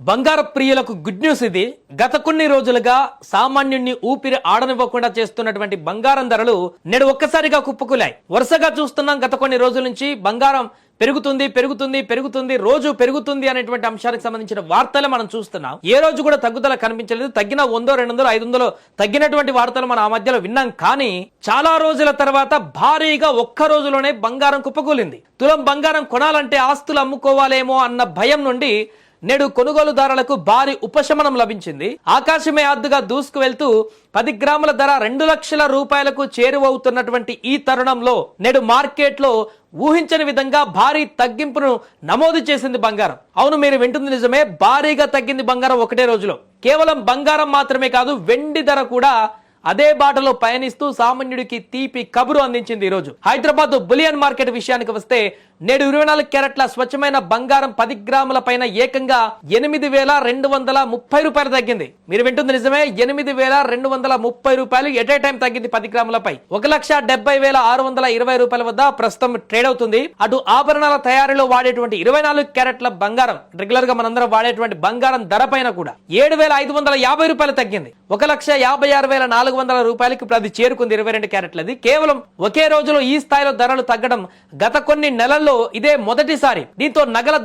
బంగారు ప్రియులకు good news ఇది. గత కొన్ని రోజులుగా సామాన్యుణ్ణి ఊపిరి ఆడనివ్వకుండా చేస్తున్నటువంటి బంగారం ధరలు నేడు ఒక్కసారిగా కుప్పకూలాయి. వరుసగా చూస్తున్నాం గత కొన్ని రోజుల నుంచి బంగారం పెరుగుతుంది పెరుగుతుంది పెరుగుతుంది రోజు పెరుగుతుంది అనేటువంటి అంశానికి సంబంధించిన వార్తలు మనం చూస్తున్నాం. ఏ రోజు కూడా తగ్గుదల కనిపించలేదు. తగ్గిన 100, 200, 500 తగ్గినటువంటి వార్తలు మనం ఆ మధ్యలో విన్నాం. కానీ చాలా రోజుల తర్వాత భారీగా ఒక్క రోజులోనే బంగారం కుప్పకూలింది. తులం బంగారం కొనాలంటే ఆస్తులు అమ్ముకోవాలేమో అన్న భయం నుండి నేడు కొనుగోలుదారులకు భారీ ఉపశమనం లభించింది. ఆకాశమే హద్దుగా దూసుకు వెళ్తూ 10 గ్రాముల ధర 2 లక్షల రూపాయలకు చేరువవుతున్నటువంటి ఈ తరుణంలో నేడు మార్కెట్లో ఊహించని విధంగా భారీ తగ్గింపును నమోదు చేసింది బంగారం. అవును, మీరు వింటుంది నిజమే. భారీగా తగ్గింది బంగారం ఒకటే రోజులో. కేవలం బంగారం మాత్రమే కాదు, వెండి ధర కూడా అదే బాటలో పయనిస్తూ సామాన్యుడికి తీపి కబురు అందించింది. ఈ రోజు హైదరాబాద్ బులియన్ మార్కెట్ విషయానికి వస్తే నేడు 24 క్యారెట్ల స్వచ్ఛమైన బంగారం 10 గ్రాముల పైన ఏకంగా 8,230 రూపాయలు తగ్గింది. మీరు వింటుంది నిజమే, 8,230 రూపాయలు ఎట్ ఏ టైం తగ్గింది 10 గ్రాములపై. 1,70,620 రూపాయల వద్ద ప్రస్తుతం ట్రేడ్ అవుతుంది. అటు ఆభరణాల తయారీలో వాడేటువంటి 24 క్యారెట్ల బంగారం, రెగ్యులర్ గా మనందరం వాడేటువంటి బంగారం ధర పైన కూడా 7,550 రూపాయలు తగ్గింది. 1,56,400 రూపాయలకి ఇప్పుడు అది చేరుకుంది 22 క్యారెట్లది. కేవలం ఒకే రోజులో ఈ స్థాయిలో ధరలు తగ్గడం గత కొన్ని నెలల్లో ఇదే మొదటిసారి. దీంతో నగల